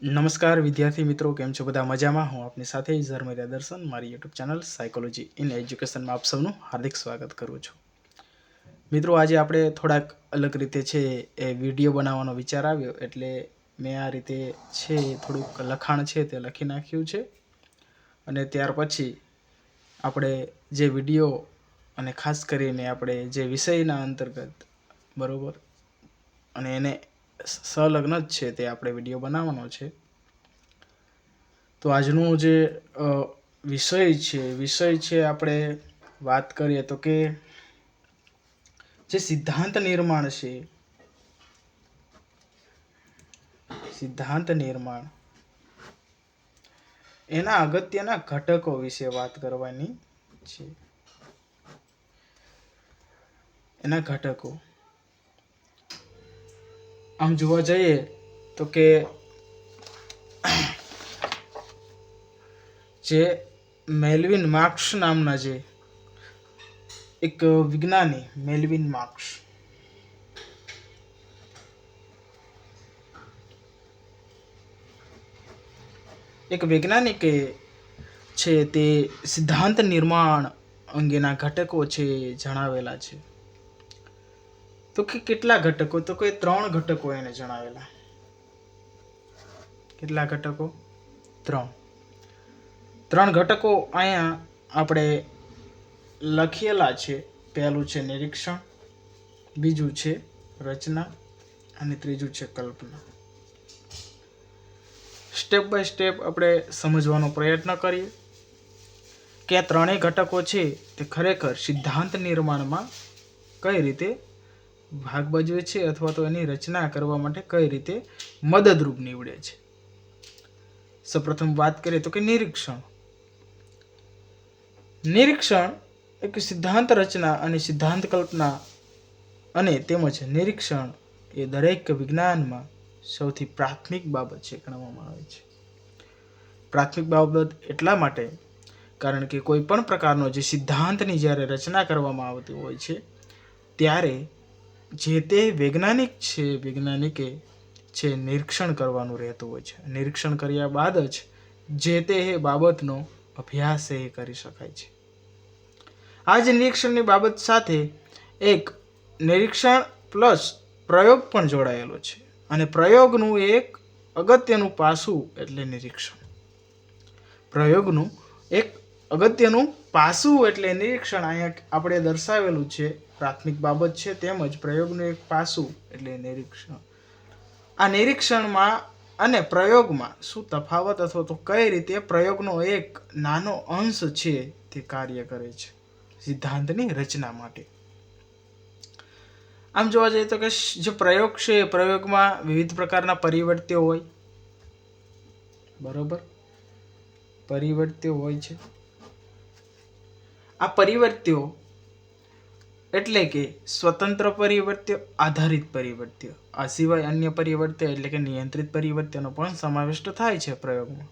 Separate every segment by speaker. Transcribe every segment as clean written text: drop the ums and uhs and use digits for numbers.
Speaker 1: નમસ્કાર વિદ્યાર્થી મિત્રો, કેમ છો બધા? મજામાં? હું આપની સાથે ઝરમરિયા દર્શન, મારી યુટ્યુબ ચેનલ સાયકોલોજી ઇન એજ્યુકેશનમાં આપ સૌનું હાર્દિક સ્વાગત કરું છું. મિત્રો, આજે આપણે થોડાક અલગ રીતે છે એ વિડીયો બનાવવાનો વિચાર આવ્યો, એટલે મેં આ રીતે છે થોડુંક લખાણ છે તે લખી નાખ્યું છે. અને ત્યાર પછી આપણે જે વિડીયો અને ખાસ કરીને આપણે જે વિષયના અંતર્ગત બરાબર અને એને સંલગ્ન જ છે તે આપણે વિડીયો બનાવવાનો છે. તો આજનો જે વિષય છે આપણે વાત કરીએ તો કે જે સિદ્ધાંત નિર્માણ એના અગત્યના ઘટકો વિશે વાત કરવાની છે. એના ઘટકો આમ જોવા જઈએ તો કે જે મેલ્વિન માર્ક્સ નામના જે એક વિજ્ઞાની મેલ્વિન માર્ક્સ એક વૈજ્ઞાનિકે છે તે સિદ્ધાંત નિર્માણ અંગેના ઘટકો છે જણાવેલા છે. તો કે કેટલા ઘટકો? તો કે 3 ઘટકો એને જણાવેલા. કેટલા ઘટકો? 3 ઘટકો અહીંયા આપણે લખેલા છે. પહેલું છે નિરીક્ષણ, બીજું છે રચના અને ત્રીજું છે કલ્પના. સ્ટેપ બાય સ્ટેપ આપણે સમજવાનો પ્રયત્ન કરીએ કે આ 3 ઘટકો છે તે ખરેખર સિદ્ધાંત નિર્માણમાં કઈ રીતે ભાગ ભજવે છે અથવા તો એની રચના કરવા માટે કઈ રીતે મદદરૂપ નીવડે છે. સૌપ્રથમ વાત કરીએ તો કે નિરીક્ષણ એક સિદ્ધાંત રચના અને સિદ્ધાંત કલ્પના અને તેમજ નિરીક્ષણ એ દરેક વિજ્ઞાનમાં સૌથી પ્રાથમિક બાબત છે ગણવામાં આવે છે. પ્રાથમિક બાબત એટલા માટે કારણ કે કોઈ પણ પ્રકારનો જે સિદ્ધાંતની જ્યારે રચના કરવામાં આવતી હોય છે ત્યારે જે તે વૈજ્ઞાનિકે છે નિરીક્ષણ કરવાનું રહેતું હોય છે. નિરીક્ષણ કર્યા બાદ જ જે તે બાબતનો અભ્યાસ એ કરી શકાય છે. આ જ નિરીક્ષણની બાબત સાથે એક નિરીક્ષણ પ્લસ પ્રયોગ પણ જોડાયેલો છે અને પ્રયોગનું એક અગત્યનું પાસું એટલે નિરીક્ષણ. પ્રયોગનું એક અગત્યનું પાસું એટલે નિરીક્ષણ અહીંયા આપણે દર્શાવેલું છે. પ્રાથમિક બાબત છે તેમજ પ્રયોગનું એક પાસું એટલે નિરીક્ષણ. આ નિરીક્ષણમાં અને પ્રયોગમાં શું તફાવત અથવા તો કઈ રીતે પ્રયોગનો એક નાનો અંશ છે તે કાર્ય કરે છે સિદ્ધાંતની રચના માટે. આમ જોવા જઈએ તો કે જે પ્રયોગ છે એ પ્રયોગમાં વિવિધ પ્રકારના પરિવર્ત્યો હોય. બરોબર, પરિવર્ત્યો હોય છે. આ પરિવર્ત્યો એટલે કે સ્વતંત્ર પરિવર્ત્યો, આધારિત પરિવર્ત્યો. આ સિવાય અન્ય પરિવર્ત્ય એટલે કે નિયંત્રિત પરિવર્ત્યનો પણ સમાવિષ્ટ થાય છે પ્રયોગમાં.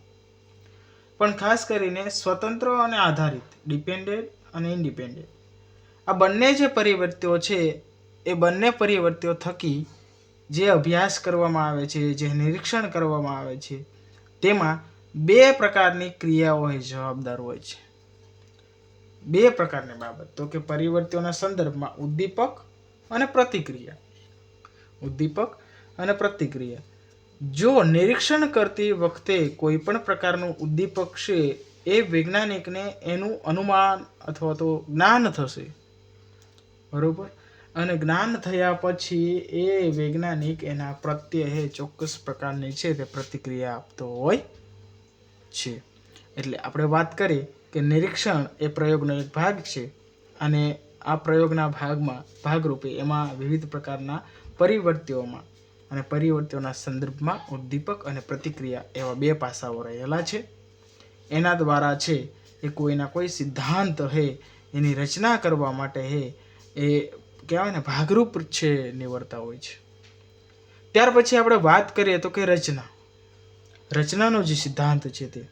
Speaker 1: પણ ખાસ કરીને સ્વતંત્ર અને આધારિત, ડિપેન્ડન્ટ અને ઇન્ડિપેન્ડન્ટ, આ બંને જે પરિવર્ત્યો છે એ બંને પરિવર્ત્યો થકી જે અભ્યાસ કરવામાં આવે છે, જે નિરીક્ષણ કરવામાં આવે છે તેમાં 2 પ્રકારની ક્રિયાઓ જવાબદાર હોય છે. 2 પ્રકારની બાબત તો કે પરિવર્ત્યોના સંદર્ભમાં ઉદ્દીપક અને પ્રતિક્રિયા. જો નિરીક્ષણ કરતી વખતે કોઈ પણ પ્રકારનું ઉદ્દીપક છે એ વૈજ્ઞાનિકને એનું અનુમાન અથવા તો જ્ઞાન થશે. બરોબર, અને જ્ઞાન થયા પછી એ વૈજ્ઞાનિક એના પ્રત્યે ચોક્કસ પ્રકારની છે તે પ્રતિક્રિયા આપતો હોય છે. એટલે આપણે વાત કરીએ કે નિરીક્ષણ એ પ્રયોગનો એક ભાગ છે અને આ પ્રયોગના ભાગરૂપે એમાં વિવિધ પ્રકારના પરિવર્ત્યોમાં અને પરિવર્ત્યોના સંદર્ભમાં ઉદ્દીપક અને પ્રતિક્રિયા એવા 2 પાસાઓ રહેલા છે. એના દ્વારા છે એ કોઈના કોઈ સિદ્ધાંત એની રચના કરવા માટે એ કહેવાય ને ભાગરૂપ છે નીવડતા હોય છે. ત્યાર પછી આપણે વાત કરીએ તો કે રચનાનો જે સિદ્ધાંત છે તે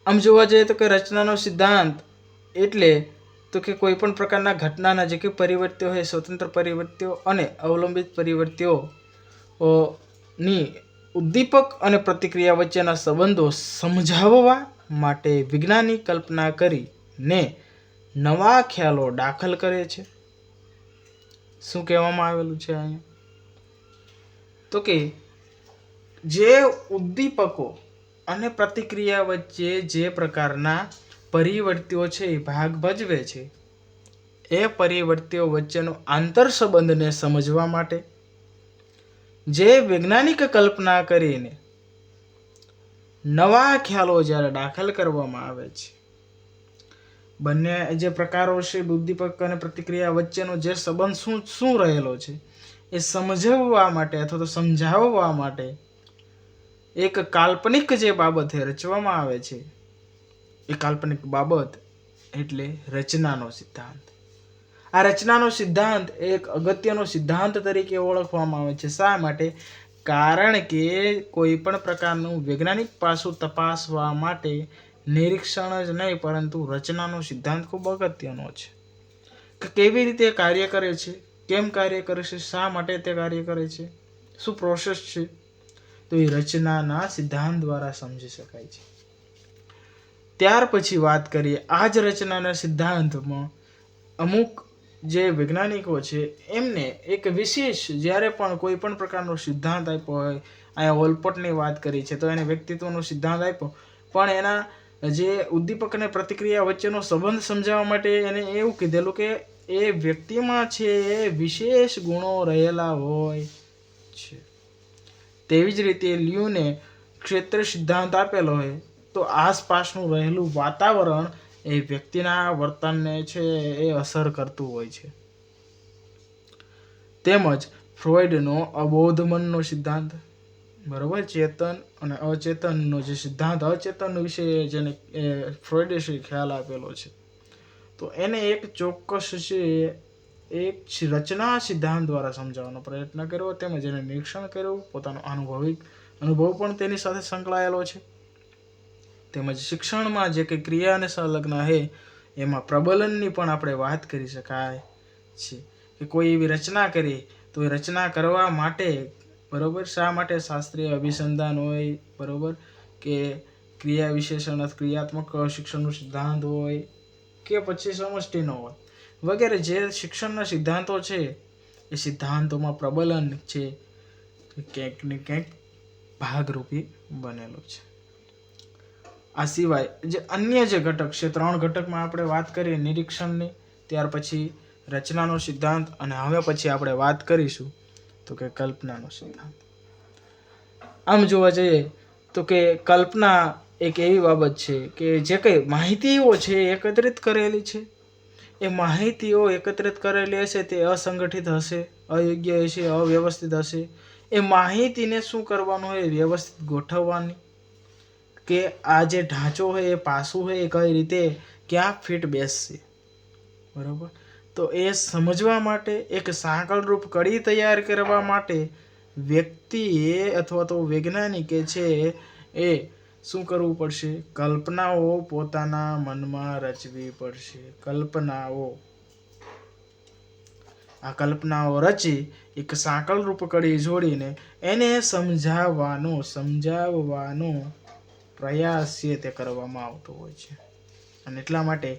Speaker 1: આમ જોવા જઈએ તો કે રચનાનો સિદ્ધાંત એટલે તો કે કોઈ પણ પ્રકારના ઘટનાના જે કે પરિવર્ત્યો હોય, સ્વતંત્ર પરિવર્ત્યો અને અવલંબિત પરિવર્ત્યો ની ઉદ્દીપક અને પ્રતિક્રિયા વચ્ચેના સંબંધો સમજાવવા માટે વિજ્ઞાની કલ્પના કરીને નવા ખ્યાલો દાખલ કરે છે. શું કહેવામાં આવેલું છે અહીંયા? તો કે જે ઉદ્દીપકો અને પ્રતિક્રિયા વચ્ચે જે પ્રકારના પરિવર્તિઓ છે એ ભાગ ભજવે છે, એ પરિવર્તિઓ વચ્ચેનો આંતર સંબંધને સમજવા માટે જે વૈજ્ઞાનિક કલ્પના કરીને નવા ખ્યાલો જ્યારે દાખલ કરવામાં આવે છે, બંને જે પ્રકારો છે ઉદ્દીપક અને પ્રતિક્રિયા વચ્ચેનો જે સંબંધ શું રહેલો છે એ સમજાવવા માટે અથવા તો સમજાવવા માટે એક કાલ્પનિક જે બાબત રચવામાં આવે છે, એ કાલ્પનિક બાબત એટલે રચનાનો સિદ્ધાંત. આ રચનાનો સિદ્ધાંત એક અગત્યનો સિદ્ધાંત તરીકે ઓળખવામાં આવે છે. શા માટે? કારણ કે કોઈ પણ પ્રકારનું વૈજ્ઞાનિક પાસું તપાસવા માટે નિરીક્ષણ જ નહીં પરંતુ રચનાનો સિદ્ધાંત ખૂબ અગત્યનો છે. કે કેવી રીતે કાર્ય કરે છે, કેમ કાર્ય કરે છે, શા માટે તે કાર્ય કરે છે, શું પ્રોસેસ છે, તો એ રચનાના સિદ્ધાંત દ્વારા સમજી શકાય છે. ત્યાર પછી વાત કરીએ આ જ રચનાના સિદ્ધાંતમાં અમુક જે વૈજ્ઞાનિકો છે એમને એક વિશેષ જ્યારે પણ કોઈ પણ પ્રકારનો સિદ્ધાંત આપ્યો હોય, અહીંયા વોલપોટની વાત કરી છે તો એને વ્યક્તિત્વનો સિદ્ધાંત આપ્યો, પણ એના જે ઉદ્દીપક અને પ્રતિક્રિયા વચ્ચેનો સંબંધ સમજાવવા માટે એને એવું કીધેલું કે એ વ્યક્તિમાં છે એ વિશેષ ગુણો રહેલા હોય છે. તેવી જ રીતે લ્યુને ક્ષેત્ર સિદ્ધાંત આપેલો હોય તો આસપાસનું રહેલું વાતાવરણ એ વ્યક્તિના વર્તનને છે એ અસર કરતું હોય છે. તેમજ ફ્રોઈડનો અબોધ મનનો સિદ્ધાંત, બરોબર, ચેતન અને અચેતનનો જે સિદ્ધાંત, અચેતન વિશે જેને ફ્રોઈડે ખ્યાલ આપેલો છે, તો એને એક ચોક્કસ છે એક રચના સિદ્ધાંત દ્વારા સમજાવવાનો પ્રયત્ન કર્યો, તેમજ એને નિરીક્ષણ કર્યું, પોતાનો અનુભવ પણ તેની સાથે સંકળાયેલો છે. તેમજ શિક્ષણમાં જે કંઈ ક્રિયા અને સંલગ્ન છે એમાં પ્રબલનની પણ આપણે વાત કરી શકાય છે કે કોઈ એવી રચના કરી તો એ રચના કરવા માટે, બરોબર, શા માટે શાસ્ત્રીય અભિસંધાન હોય, બરોબર, કે ક્રિયા વિશેષણ ક્રિયાત્મક શિક્ષણનો સિદ્ધાંત હોય કે પછી સમષ્ટિનો હોય વગેરે જે શિક્ષણના સિદ્ધાંતો છે એ સિદ્ધાંતોમાં પ્રબલન છે ક્યાંક ને ક્યાંક ભાગરૂપી બનેલું છે. આ સિવાય જે અન્ય જે ઘટક છે, 3 ઘટકમાં આપણે વાત કરીએ નિરીક્ષણની, ત્યાર પછી રચનાનો સિદ્ધાંત અને હવે પછી આપણે વાત કરીશું તો કે કલ્પનાનો સિદ્ધાંત. આમ જોવા જઈએ તો કે કલ્પના એક એવી બાબત છે કે જે કંઈ માહિતીઓ છે એકત્રિત કરેલી છે, એ માહિતીઓ એકત્રિત કરેલી હશે તે અસંગઠિત હશે, અયોગ્ય હશે, અવ્યવસ્થિત હશે. એ માહિતીને શું કરવાનું હોય, વ્યવસ્થિત ગોઠવવાની, કે આ જે ઢાંચો હોય એ પાસું હોય એ કઈ રીતે ક્યાં ફિટ બેસશે, બરોબર. તો એ સમજવા માટે એક સાંકળરૂપ કડી તૈયાર કરવા માટે વ્યક્તિએ અથવા તો વૈજ્ઞાનિકે છે એ શું કરવું પડશે? કલ્પનાઓ પોતાના મનમાં રચવી પડશે. આ કલ્પનાઓ રચી એક સાંકળરૂપ કડી જોડીને એને સમજાવવાનો પ્રયાસ છે તે કરવામાં આવતો હોય છે. અને એટલા માટે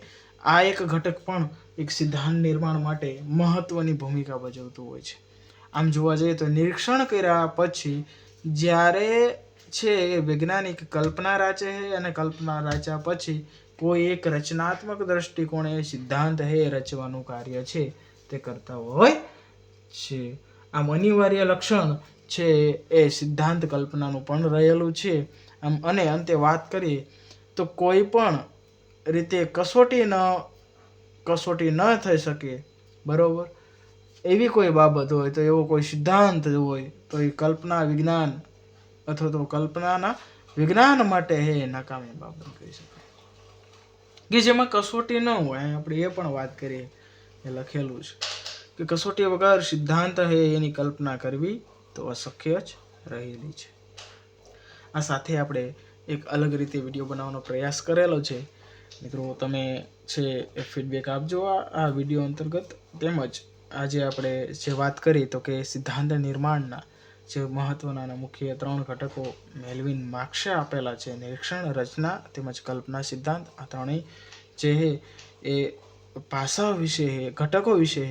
Speaker 1: આ એક ઘટક પણ એક સિદ્ધાંત નિર્માણ માટે મહત્વની ભૂમિકા ભજવતું હોય છે. આમ જોવા જઈએ તો નિરીક્ષણ કર્યા પછી જ્યારે છે વૈજ્ઞાનિક કલ્પના રચે છે અને કલ્પના રચ્યા પછી કોઈ એક રચનાત્મક દ્રષ્ટિકોણે સિદ્ધાંત છે રચવાનું કાર્ય છે તે કરતા હોય છે. આમ અનિવાર્ય લક્ષણ છે એ સિદ્ધાંત કલ્પનાનું પણ રહેલું છે. આમ અને અંતે વાત કરીએ તો કોઈ પણ રીતે કસોટી ન થઈ શકે, બરોબર, એવી કોઈ બાબત હોય તો એવો કોઈ સિદ્ધાંત હોય તો એ કલ્પના વિજ્ઞાન અથવા તો કલ્પનાના વિજ્ઞાન માટે હે નકામી બાબત કહી શકાય કે જેમાં કસોટી ન હોય. આપણે એ પણ વાત કરીએ એ લખેલું છે કે કસોટી વગર સિદ્ધાંત હે એની કલ્પના કરવી તો અશક્ય જ રહેલી છે. આ સાથે આપણે એક અલગ રીતે વિડીયો બનાવવાનો પ્રયાસ કરેલો છે. મિત્રો તમે છે એ ફીડબેક આપજો આ વિડીયો અંતર્ગત. તેમજ આજે આપણે જે વાત કરી તો કે સિદ્ધાંત નિર્માણના જે મહત્ત્વના અને મુખ્ય 3 ઘટકો મેલ્વિન માર્ક્સે આપેલા છે, નિરીક્ષણ, રચના તેમજ કલ્પના સિદ્ધાંત. આ ત્રણેય જે એ પાસાઓ વિશે ઘટકો વિશે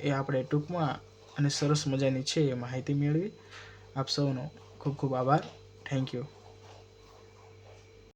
Speaker 1: એ આપણે ટૂંકમાં અને સરસ મજાની છે એ માહિતી મેળવી. આપ સૌનો ખૂબ ખૂબ આભાર. Thank you.